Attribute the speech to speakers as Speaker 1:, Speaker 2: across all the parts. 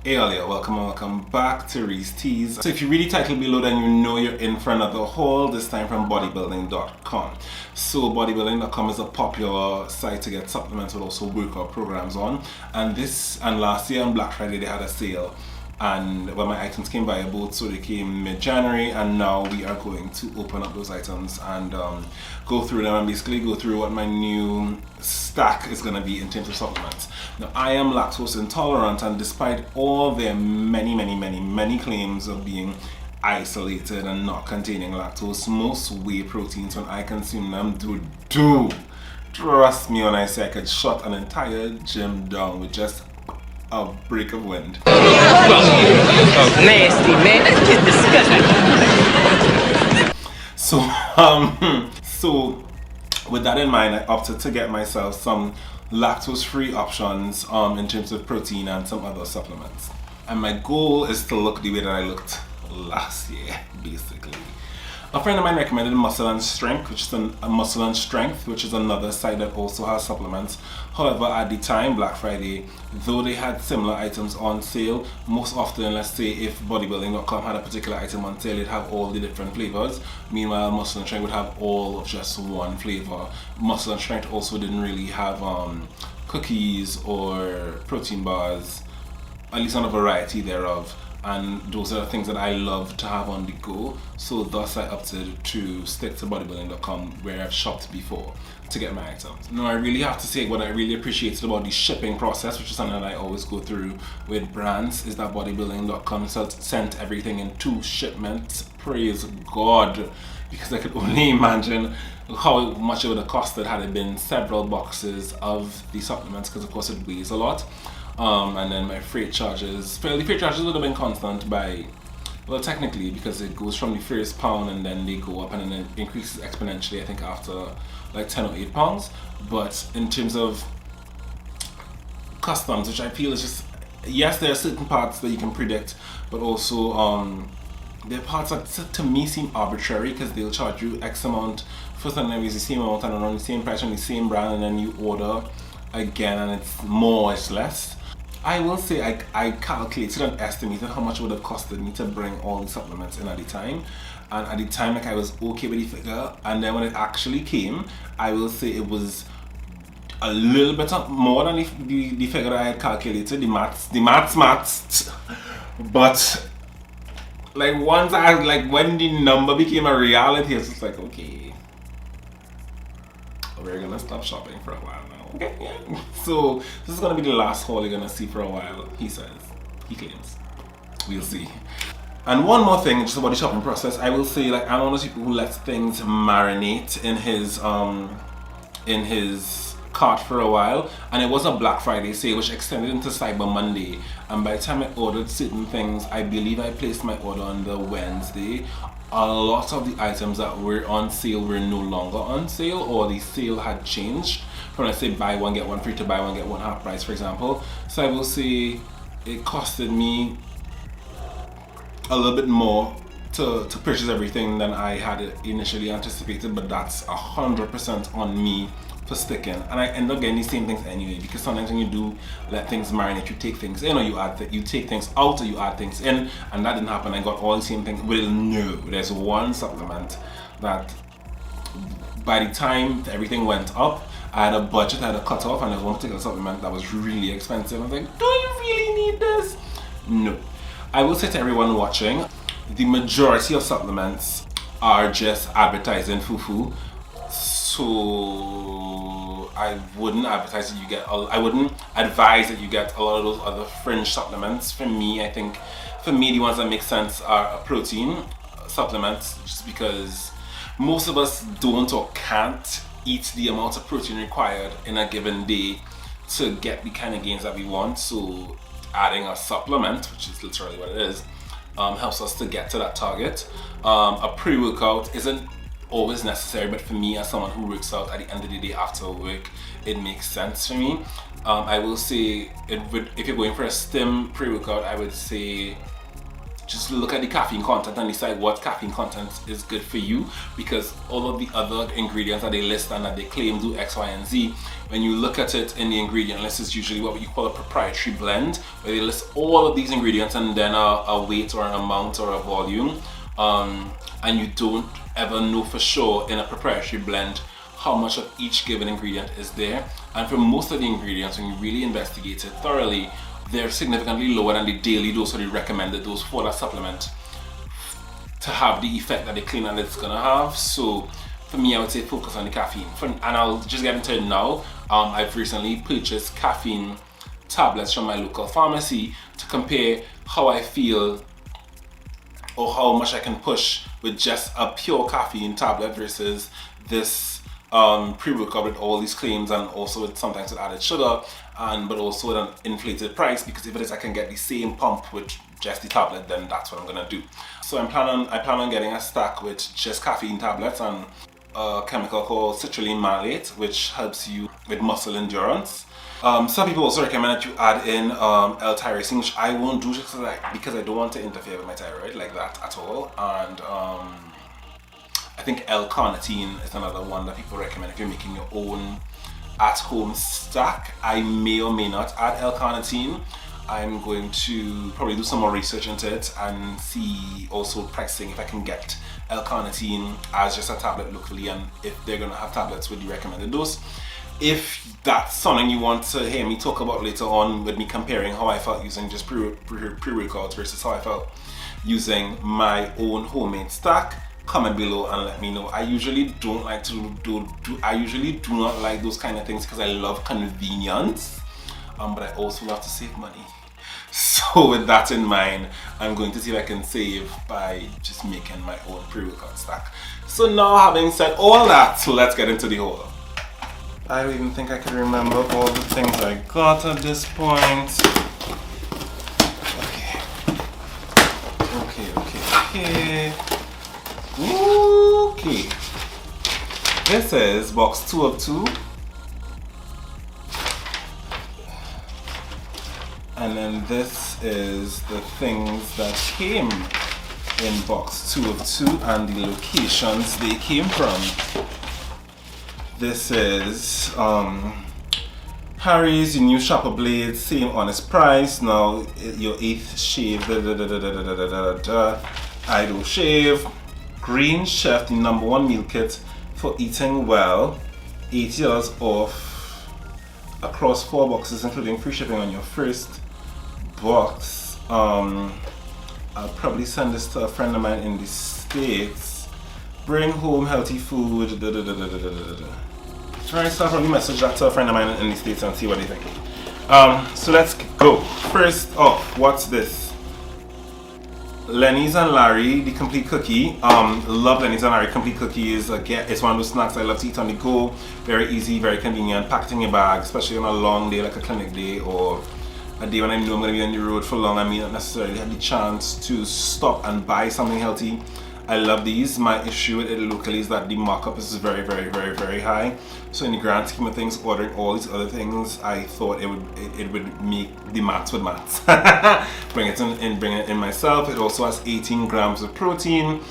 Speaker 1: Hey Alia, welcome back to Reese Teas. So if you read the title below, then you know you're in for another haul, this time from bodybuilding.com. So bodybuilding.com is a popular site to get supplements but also workout programs on. And last year on Black Friday they had a sale. And when my items came by a boat, so they came mid-January, and now we are going to open up those items and go through them and basically go through what my new stack is going to be in terms of supplements. Now, I am lactose intolerant, and despite all their many claims of being isolated and not containing lactose, most whey proteins, when I consume them, do. Trust me when I say I could shut an entire gym down with just a break of wind.
Speaker 2: Nasty, man. That's just disgusting.
Speaker 1: So with that in mind, I opted to get myself some lactose-free options in terms of protein and some other supplements. And my goal is to look the way that I looked last year, basically. A friend of mine recommended Muscle and Strength, which is another site that also has supplements. However, at the time, Black Friday, though they had similar items on sale, most often, let's say if bodybuilding.com had a particular item on sale, it'd have all the different flavors. Meanwhile, Muscle and Strength would have all of just one flavor. Muscle and Strength also didn't really have cookies or protein bars, at least on a variety thereof. And those are the things that I love to have on the go, so thus I opted to stick to bodybuilding.com, where I've shopped before, to get my items. Now I really have to say what I really appreciated about the shipping process, which is something that I always go through with brands, is that bodybuilding.com sent everything in 2 shipments. Praise God, because I could only imagine how much it would have costed had it been several boxes of the supplements, because of course it weighs a lot. And then my freight charges, the freight charges would have been constant by, well, technically, because it goes from the first pound and then they go up and then it increases exponentially, I think, after like 10 or 8 pounds. But in terms of customs, which I feel is just, yes, there are certain parts that you can predict, but also there are parts that to me seem arbitrary, because they'll charge you X amount for something that is the same amount and around the same price from the same brand, and then you order again and it's more, it's less. I will say I calculated and estimated how much it would have costed me to bring all the supplements in at the time, and at the time, like, I was okay with the figure, and then when it actually came, I will say it was a little bit more than the figure I had calculated, the maths, but like once when the number became a reality, it's just like, okay, we're gonna stop shopping for a while now. Okay, yeah. So this is gonna be the last haul you're gonna see for a while, he says. He claims. We'll see. And one more thing, just about the shopping process, I will say, like, I'm one of those people who lets things marinate in his cart for a while, and it was a Black Friday sale which extended into Cyber Monday, and by the time I ordered certain things, I believe I placed my order on the Wednesday, a lot of the items that were on sale were no longer on sale, or the sale had changed from, let's say, buy one get one free to buy one get one half price, for example. So I will say it costed me a little bit more to purchase everything than I had initially anticipated, but that's 100% on me for sticking, and I end up getting these same things anyway, because sometimes when you do let things marinate, you take things in or you take things out or you add things in, and that didn't happen. I got all the same things. Well, no, there's one supplement that by the time everything went up, I had a budget, I had a cutoff, and there was one particular supplement that was really expensive. I was like, do you really need this? No. I will say to everyone watching, the majority of supplements are just advertising foo-foo. So I wouldn't advertise that you get. I wouldn't advise that you get a lot of those other fringe supplements. For me, I think, the ones that make sense are protein supplements, just because most of us don't or can't eat the amount of protein required in a given day to get the kind of gains that we want. So adding a supplement, which is literally what it is, helps us to get to that target. A pre-workout isn't always necessary, but for me, as someone who works out at the end of the day after work, it makes sense for me. I will say, if you're going for a stim pre-workout, I would say just look at the caffeine content and decide what caffeine content is good for you, because all of the other ingredients that they list and that they claim do X, Y, and Z, when you look at it in the ingredient list, is usually what you call a proprietary blend, where they list all of these ingredients and then a weight or an amount or a volume, and you don't ever know for sure in a proprietary blend how much of each given ingredient is there. And for most of the ingredients, when you really investigate it thoroughly, they're significantly lower than the daily dose or the recommended dose for that supplement to have the effect that they claim that it's gonna have. So for me, I would say focus on the caffeine. And I'll just get into it now. I've recently purchased caffeine tablets from my local pharmacy to compare how I feel or how much I can push with just a pure caffeine tablet versus this pre-workout with all these claims, and also with sometimes with added sugar, but also with an inflated price, because if it is I can get the same pump with just the tablet, then that's what I'm gonna do. So I plan on getting a stack with just caffeine tablets and a chemical called citrulline malate, which helps you with muscle endurance. Some people also recommend that you add in L-tyrosine, which I won't do just because I don't want to interfere with my thyroid like that at all. And I think L-carnitine is another one that people recommend if you're making your own at-home stack. I may or may not add L-carnitine. I'm going to probably do some more research into it and see also pricing if I can get L-carnitine as just a tablet locally, and if they're going to have tablets with the recommended dose. If that's something you want to hear me talk about later on, with me comparing how I felt using just pre-workouts versus how I felt using my own homemade stack, comment below and let me know. I usually don't like to I usually do not like those kind of things because I love convenience, but I also love to save money. So with that in mind, I'm going to see if I can save by just making my own pre-workout stack. So now, having said all that, let's get into the haul. I don't even think I can remember all the things I got at this point. Okay. This is box 2 of 2. And then this is the things that came in box 2 of 2 and the locations they came from. This is Harry's, your new shopper blades, same honest price. Now your 8th shave, Idol shave, Green Chef, the #1 meal kit for eating well, $80 off across 4 boxes, including free shipping on your first box. I'll probably send this to a friend of mine in the States. Bring home healthy food. Try to probably message that to a friend of mine in the States and see what they think. So let's go. First off, what's this? Lenny's and Larry, the complete cookie. Love Lenny's and Larry complete cookies. Again, it's one of those snacks I love to eat on the go. Very easy, very convenient. Packed in your bag, especially on a long day like a clinic day, or a day when I know I'm going to be on the road for long. I may not necessarily have the chance to stop and buy something healthy. I love these. My issue with it locally is that the markup is very, very, very, very high. So in the grand scheme of things, ordering all these other things, I thought it would make the maths with maths. bring it in myself. It also has 18 grams of protein,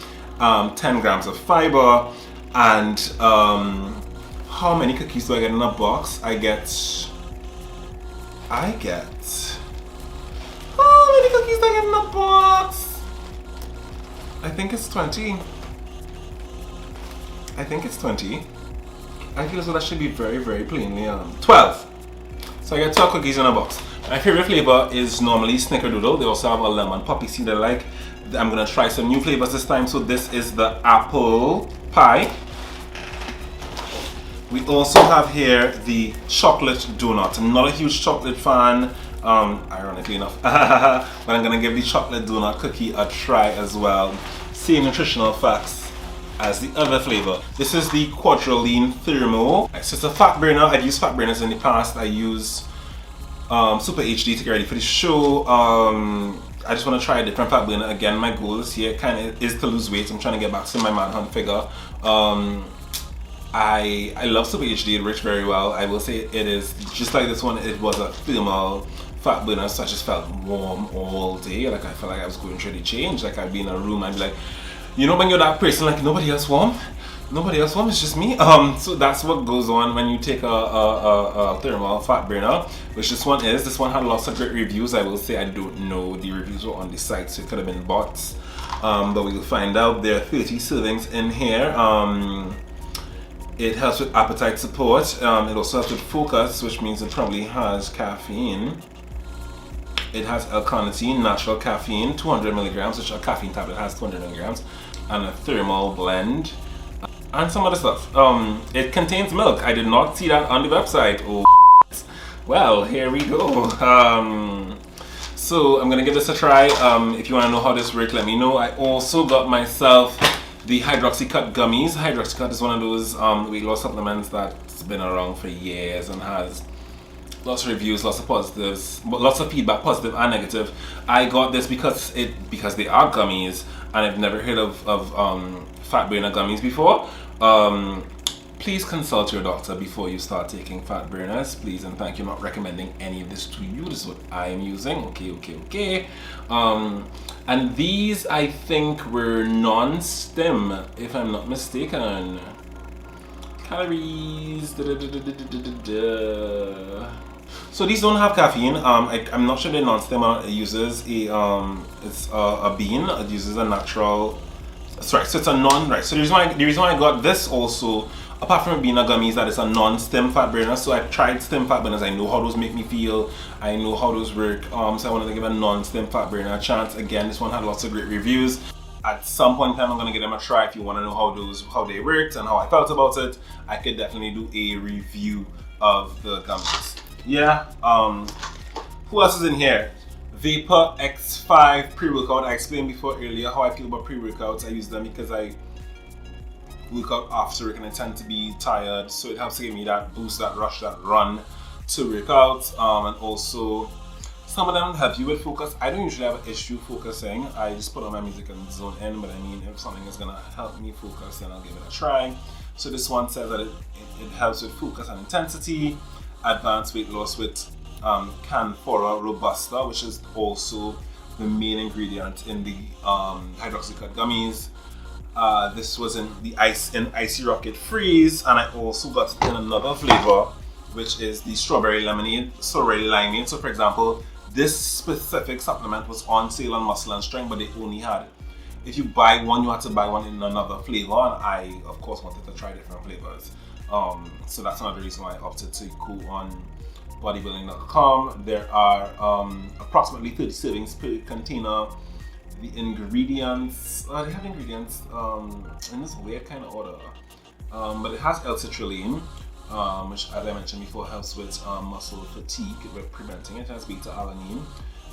Speaker 1: 10 grams of fiber, and how many cookies do I get in a box? I get. How many cookies do I get in a box? I think it's 20. I feel as though that should be very, very plainly 12. So I get 12 cookies in a box. My favorite flavor is normally Snickerdoodle. They also have a lemon poppy seed I like. I'm gonna try some new flavors this time. So this is the apple pie. We also have here the chocolate donut. I'm not a huge chocolate fan, ironically enough, but I'm gonna give the chocolate donut cookie a try as well. Same nutritional facts as the other flavor. This is the Quadroline Thermo. It's just a fat burner. I've used fat burners in the past. I use Super HD to get ready for the show. I just want to try a different fat burner again. My goal this year kind of is to lose weight. I'm trying to get back to my manhunt figure. I love Super HD. It works very well. I will say it is just like this one. It was a thermal fat burner, so I just felt warm all day. Like I felt like I was going through the change. Like I'd be in a room, I'd be like, you know, when you're that person, like nobody else warm, it's just me. So that's what goes on when you take a thermal fat burner, which this one had lots of great reviews. I will say I don't know, the reviews were on the site, so it could have been bots, but we'll find out. There are 30 servings in here. It helps with appetite support. It also helps with focus, which means it probably has caffeine. It has L-carnitine, natural caffeine, 200 milligrams, which a caffeine tablet has 200 milligrams, and a thermal blend, and some other stuff. It contains milk. I did not see that on the website. Oh, well, here we go. So I'm gonna give this a try. If you want to know how this works, let me know. I also got myself the Hydroxycut gummies. Hydroxycut is one of those weight loss supplements that's been around for years and has lots of reviews, lots of positives, lots of feedback, positive and negative. I got this because they are gummies, and I've never heard of fat burner gummies before. Please consult your doctor before you start taking fat burners, please and thank you. I'm not recommending any of this to you. This is what I am using. Okay. And these, I think, were non-stim, if I'm not mistaken. Calories. So these don't have caffeine. I'm not sure they're non-stim. It uses it's a bean. It uses a natural. Sorry, so it's a non-right. So the reason why I got this also, apart from it being a gummy, is that it's a non-stim fat burner. So I've tried stim fat burners. I know how those make me feel. I know how those work. So I wanted to give a non-stim fat burner a chance. Again, this one had lots of great reviews. At some point in time, I'm gonna give them a try. If you want to know how they worked and how I felt about it, I could definitely do a review of the gummies. Yeah. Who else is in here? Vapor X5 pre-workout. I explained before earlier how I feel about pre-workouts. I use them because I work out after work and I tend to be tired, so it helps to give me that boost, that rush, that run to work out. And also some of them help you with focus. I don't usually have an issue focusing. I just put on my music and zone in, but I mean, if something is gonna help me focus, then I'll give it a try. So this one says that it helps with focus and intensity, advanced weight loss with Canfora robusta, which is also the main ingredient in the Hydroxycut gummies. This was in the Icy Rocket Freeze, and I also got it in another flavor, which is the strawberry limeade. So for example, this specific supplement was on sale on Muscle and Strength, but they only had, if you buy one, you had to buy one in another flavor, and I of course wanted to try different flavors. So that's another reason why I opted to go on bodybuilding.com. There are approximately 30 servings per container. The ingredients, they have ingredients in this weird kind of order, but it has L-citrulline, which, as I mentioned before, helps with muscle fatigue, with preventing it. It has beta-alanine.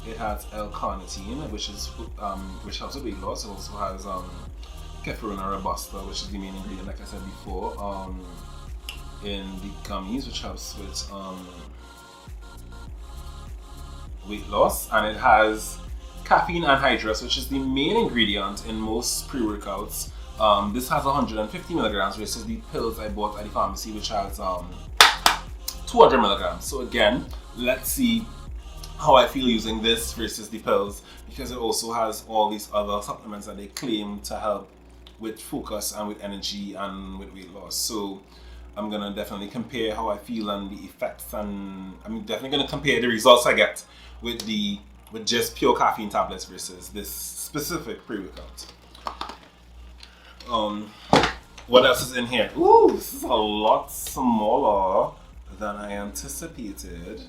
Speaker 1: It has L-carnitine, which helps with weight loss. It also has Casein robusta, which is the main ingredient, like I said before, in the gummies, which helps with weight loss. And it has caffeine anhydrous, which is the main ingredient in most pre-workouts. This has 150 milligrams versus the pills I bought at the pharmacy, which has 200 milligrams. So again, let's see how I feel using this versus the pills, because it also has all these other supplements that they claim to help with focus and with energy and with weight loss. So I'm gonna definitely compare how I feel and the effects, and I'm definitely gonna compare the results I get with just pure caffeine tablets versus this specific pre-workout. What else is in here? Ooh, this is a lot smaller than I anticipated.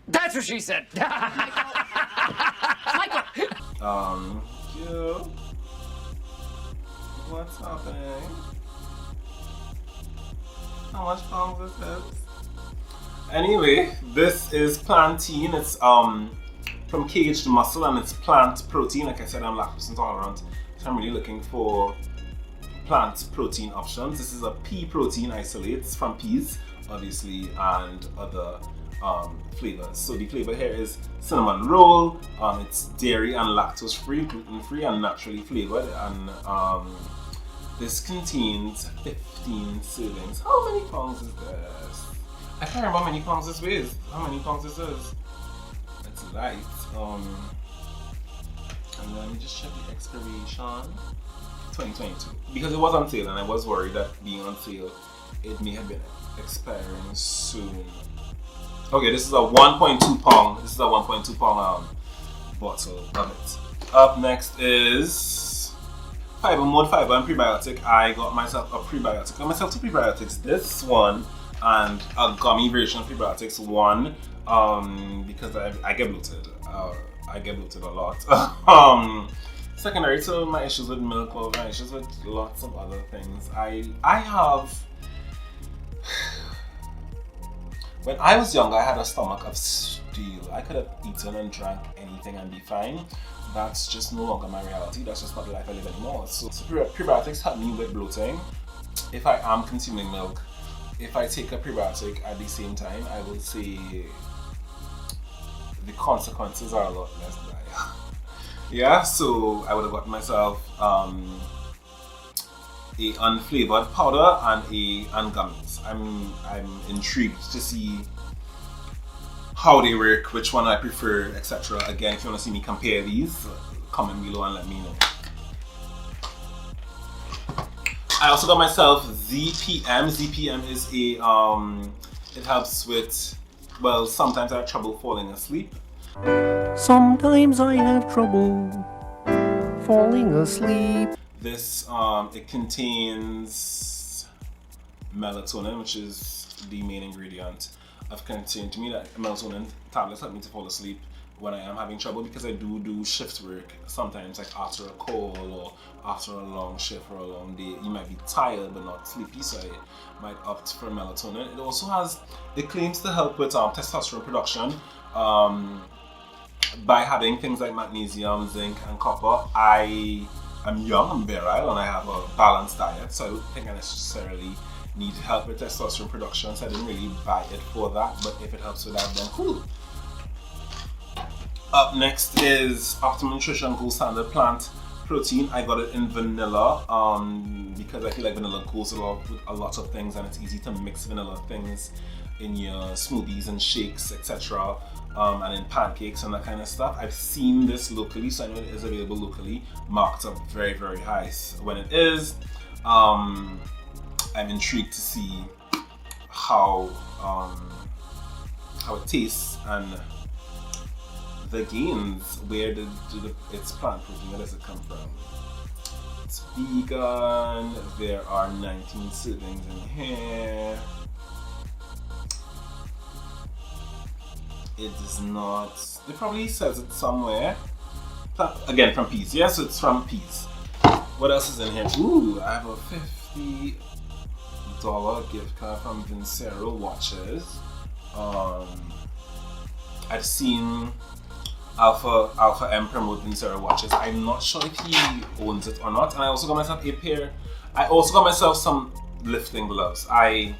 Speaker 3: That's what she said. Michael.
Speaker 1: Yeah. What's happening? How much pounds is this? Anyway, this is plantain. It's from Caged Muscle, and it's plant protein. Like I said, I'm lactose intolerant, so I'm really looking for plant protein options. This is a pea protein isolates from peas, obviously, and other flavors. So the flavor here is cinnamon roll. It's dairy and lactose free, gluten free, and naturally flavored. And this contains 15 servings. How many pounds is this? I can't remember how many pounds this weighs. How many pounds this is? light. And let me just check the expiration. 2022. Because it was on sale and I was worried that being on sale, it may have been expiring soon. Okay, this is a 1.2 pound. This is a 1.2 pound bottle of it. Up next is Fiber Mode Fiber and Prebiotic. I got myself a prebiotic. I got myself two prebiotics. This one and a gummy version of prebiotics. One, because I get bloated. I get bloated a lot. Secondary to my issues with milk or my issues with lots of other things. I have. When I was young, I had a stomach of steel. I could have eaten and drank anything and be fine. That's just no longer my reality. That's just not the life I live anymore. So prebiotics help me with bloating. If I am consuming milk, if I take a prebiotic at the same time, I will say the consequences are a lot less dire. Yeah, so I would have gotten myself a unflavored powder and gummies. I'm intrigued to see how they work, which one I prefer, etc. Again, if you want to see me compare these, comment below and let me know. I also got myself ZPM. ZPM is a it helps with, well, sometimes I have trouble falling asleep.
Speaker 3: Sometimes I have trouble falling asleep.
Speaker 1: This it contains melatonin, which is the main ingredient of content. To me, that melatonin tablets help me to fall asleep when I am having trouble, because I do shift work sometimes, like after a call or after a long shift or a long day. You might be tired but not sleepy, so I might opt for melatonin. It also has, it claims to help with testosterone production by having things like magnesium, zinc, and copper. I'm young, I'm virile, and I have a balanced diet, so I don't think I necessarily need help with testosterone production, so I didn't really buy it for that, but if it helps with that, then cool. Up next is Optimum Nutrition Gold Standard Plant Protein. I got it in vanilla because I feel like vanilla goes along with a lot of things, and it's easy to mix vanilla things in your smoothies and shakes, etc. And in pancakes and that kind of stuff. I've seen this locally, so I know it is available locally, marked up very, very high. When it is, I'm intrigued to see how it tastes and the gains. Where did its plant protein, where does it come from? It's vegan. There are 19 servings in here. It does not, it probably says it somewhere. Again, from peas. Yes, it's from peas. What else is in here? Ooh, I have a $50 gift card from Vincero Watches. I've seen Alpha M promote Vincero Watches. I'm not sure if he owns it or not. And I also got myself a pair. I also got myself some lifting gloves. I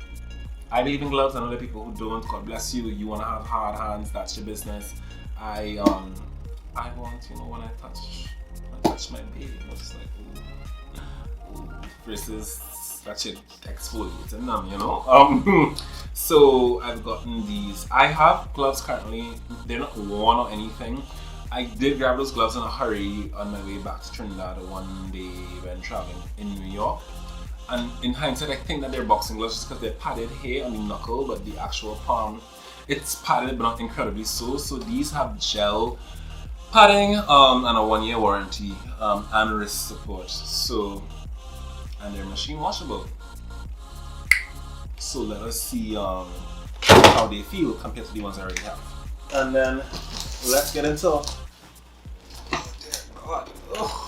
Speaker 1: believe in gloves. I know there are people who don't. God bless you. You want to have hard hands, that's your business. I want, you know, when I touch my baby, it's like ooh, versus that shit exfoliating them, you know. So I've gotten these. I have gloves currently. They're not worn or anything. I did grab those gloves in a hurry on my way back to Trinidad one day when traveling in New York. And in hindsight, I think that they're boxing gloves just because they're padded here on the knuckle, but the actual palm, it's padded but not incredibly so. So these have gel padding and a 1-year warranty and wrist support. So, and they're machine washable. So let us see how they feel compared to the ones I already have. And then let's get into. Oh dear God. Oh.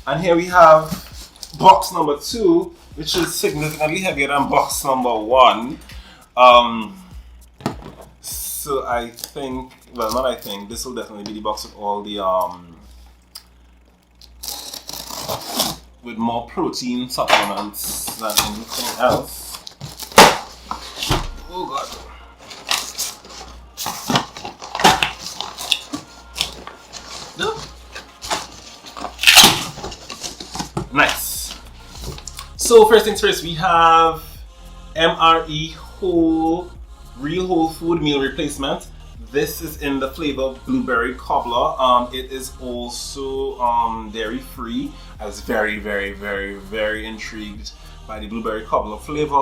Speaker 1: And here we have box number 2, which is significantly heavier than box number 1. So I think, well, not I think, this will definitely be the box with all the with more protein supplements than anything else. Oh God. No. Nice. So first things first, we have MRE whole real whole food meal replacement. This is in the flavor blueberry cobbler. It is also dairy free. I was very, very, very, very intrigued by the blueberry cobbler flavor.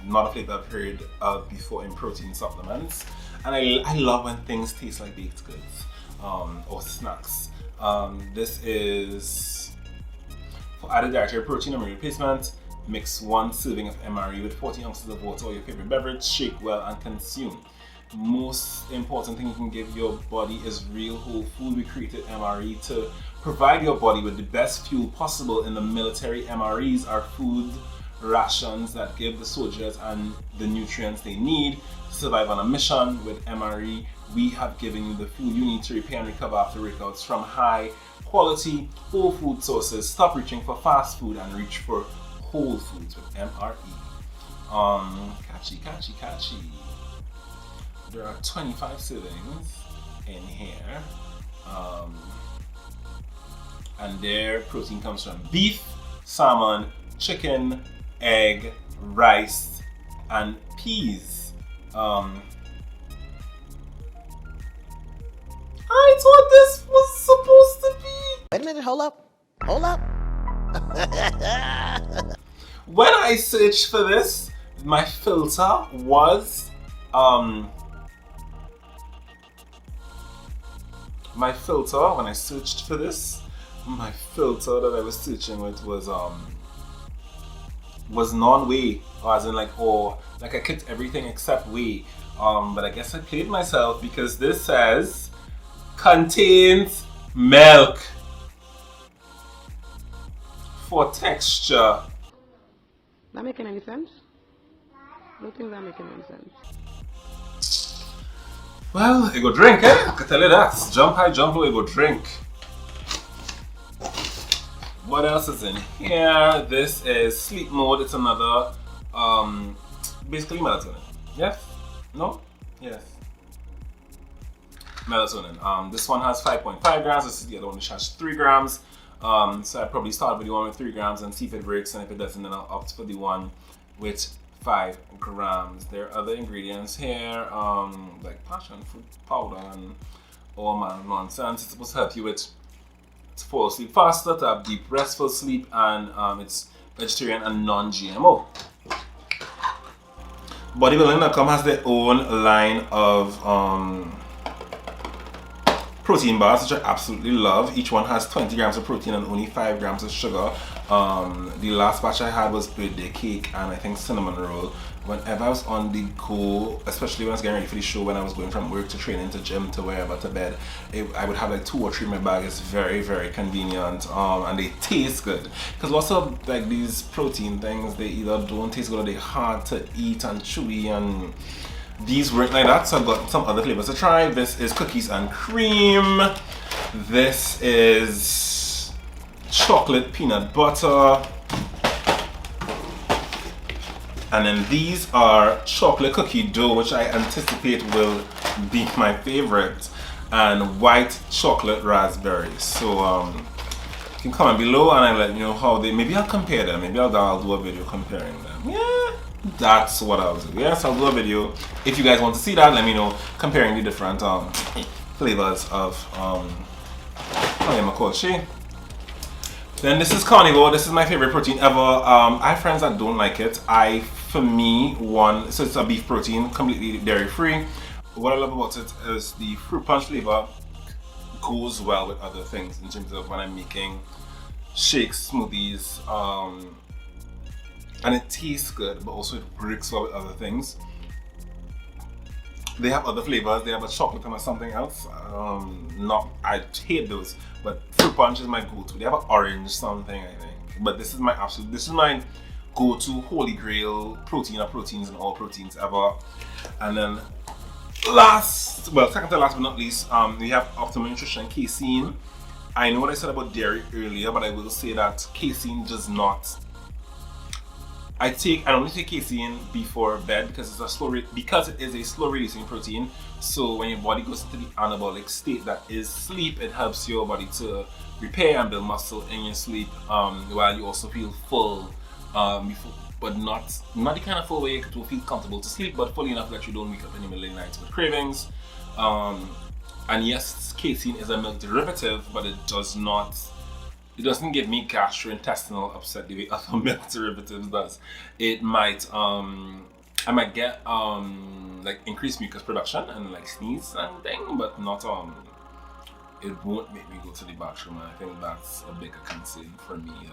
Speaker 1: Not a flavor I've heard of before in protein supplements. And I love when things taste like baked goods or snacks. This is for added dietary protein and meal replacement. Mix 1 serving of MRE with 40 ounces of water or your favorite beverage. Shake well and consume. Most important thing you can give your body is real whole food. We created MRE to provide your body with the best fuel possible. In the military, MREs are food rations that give the soldiers and the nutrients they need to survive on a mission. With MRE, we have given you the fuel you need to repair and recover after workouts from high quality whole food sources. Stop reaching for fast food and reach for whole foods with MRE. Catchy. There are 25 servings in here. And their protein comes from beef, salmon, chicken, egg, rice, and peas. I thought this was supposed to be.
Speaker 3: Wait a minute, hold up.
Speaker 1: When I searched for this, my filter was when I searched for this, my filter that I was searching with was non-whey, or as in like I clicked everything except whey. But I guess I played myself because this says contains milk for texture.
Speaker 4: Not making any sense? Don't think that making any sense.
Speaker 1: Well, you go drink, eh? I can tell you that. Jump high, jump low, you go drink. What else is in here? This is sleep mode. It's another, basically melatonin. Yes? No? Yes. Melatonin. This one has 5.5 grams. This is the other one which has 3 grams. So I'd probably start with the one with 3 grams and see if it works, and if it doesn't, then I'll opt for the one with 5 grams. There are other ingredients here, like passion fruit powder and all manner of nonsense. It's supposed to help you with to fall asleep faster, to have deep restful sleep, and it's vegetarian and non-GMO. Bodybuilding.com has their own line of protein bars, which I absolutely love. Each one has 20 grams of protein and only 5 grams of sugar. The last batch I had was birthday cake and I think cinnamon roll. Whenever I was on the go, especially when I was getting ready for the show, when I was going from work to training to gym to wherever to bed, I would have like 2 or 3 in my bag. It's very, very convenient, and they taste good. Because lots of like these protein things, they either don't taste good or they're hard to eat and chewy, and these weren't like that, so I've got some other flavors to try. This is cookies and cream. This is chocolate peanut butter. And then these are chocolate cookie dough, which I anticipate will be my favorite, and white chocolate raspberries. So you can comment below and I'll let you know how they, maybe I'll compare them. Maybe I'll do a video comparing them. Yeah, that's what I'll do. Yes, I'll do a video. If you guys want to see that, let me know, comparing the different flavors of Makochi. Then this is carnivore. This is my favorite protein ever. I have friends that don't like it. For me, so it's a beef protein, completely dairy free. What I love about it is the fruit punch flavor goes well with other things in terms of when I'm making shakes, smoothies, and it tastes good, but also it works well with other things. They have other flavors. They have a chocolate and something else. I hate those, but fruit punch is my go-to. They have an orange something, I think. But this is my go-to holy grail protein of proteins and all proteins ever. And then second to last but not least, we have Optimum Nutrition Casein. I know what I said about dairy earlier, but I will say that Casein does not. I only take Casein before bed because it is a slow releasing protein. So when your body goes into the anabolic state that is sleep, it helps your body to repair and build muscle in your sleep, while you also feel full but not the kind of full way to feel comfortable to sleep, but fully enough that you don't wake up in the middle of the night with cravings. And yes, casein is a milk derivative, but it doesn't give me gastrointestinal upset the way other milk derivatives does. It might I might get like increased mucus production and like sneeze and thing, but not it won't make me go to the bathroom, and I think that's a bigger concern for me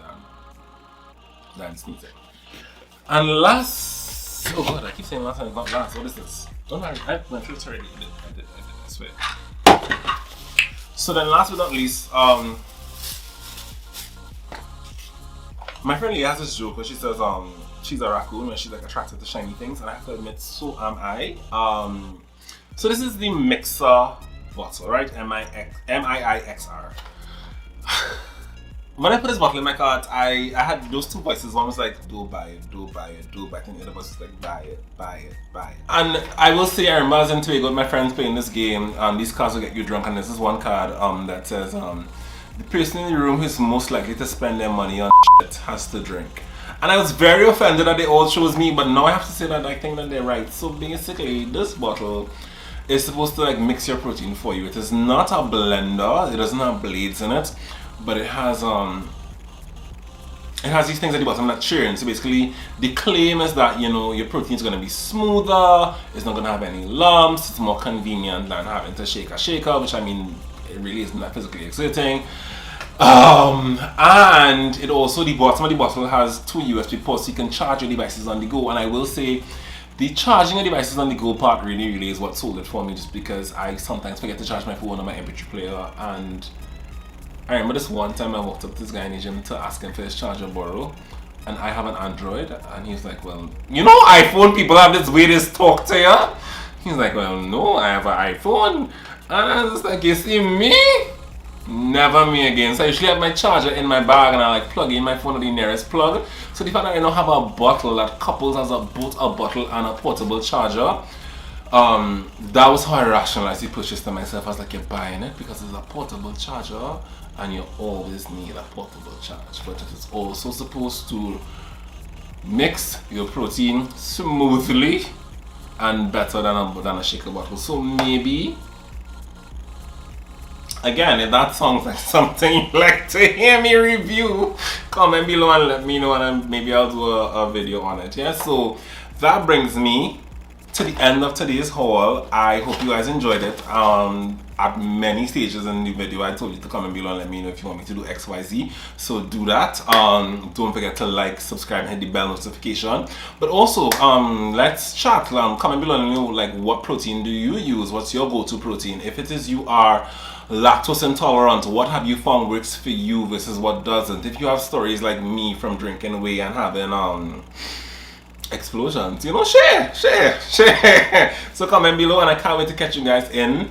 Speaker 1: than sneezing. And last, oh god, I keep saying last and it's not last. What is this? Don't worry, I went through it already. I did, I swear. So then last but not least, my friend Leah has this joke where she says she's a raccoon when she's like attracted to shiny things, and I have to admit, so am I. So this is the mixer bottle, right? MIIXR. When I put this bottle in my cart, I had those two voices. One was like, do buy it, do buy it, do buy it. And the other voice was like, buy it, buy it, buy it. And I will say, I remember I was in Tobago with my friends playing this game. These cards will get you drunk, and this is one card that says, the person in the room who's most likely to spend their money on shit has to drink. And I was very offended that they all chose me, but now I have to say that I think that they're right. So basically, this bottle is supposed to like mix your protein for you. It is not a blender, it doesn't have blades in it, but it has these things at the bottom that churn. So basically the claim is that, you know, your protein is going to be smoother, it's not going to have any lumps, it's more convenient than having to shake a shaker, which I mean, it really isn't that physically exerting. And it also, the bottom of the bottle has 2 USB ports, so you can charge your devices on the go. And I will say, the charging of devices on the go part really is what sold it for me, just because I sometimes forget to charge my phone or my MP3 player. And I remember this one time I walked up to this guy in the gym to ask him for his charger borrow, and I have an Android, and he's like, well, you know, iPhone people have this way they talk to you. He's like, well, no, I have an iPhone. And I was just like, you see me? Never me again. So I usually have my charger in my bag, and I like plug in my phone at the nearest plug. So the fact that I don't have a bottle that couples as both a bottle and a portable charger, that was how I rationalized the purchase to myself. I was like, you're buying it because it's a portable charger, and you always need a portable charge. But it is also supposed to mix your protein smoothly and better than a shaker bottle. So maybe, again, if that sounds like something you'd like to hear me review, comment below and let me know, and maybe I'll do a video on it. Yeah, so that brings me to the end of today's haul. I hope you guys enjoyed it. At many stages in the video, I told you to comment below and let me know if you want me to do XYZ. So do that. Don't forget to like, subscribe, and hit the bell notification. But also, let's chat. Comment below and let me know, like, what protein do you use? What's your go-to protein? If it is you are lactose intolerant, what have you found works for you versus what doesn't? If you have stories like me from drinking whey and having explosions, you know, share. So comment below, and I can't wait to catch you guys in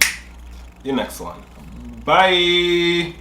Speaker 1: the next one. Bye.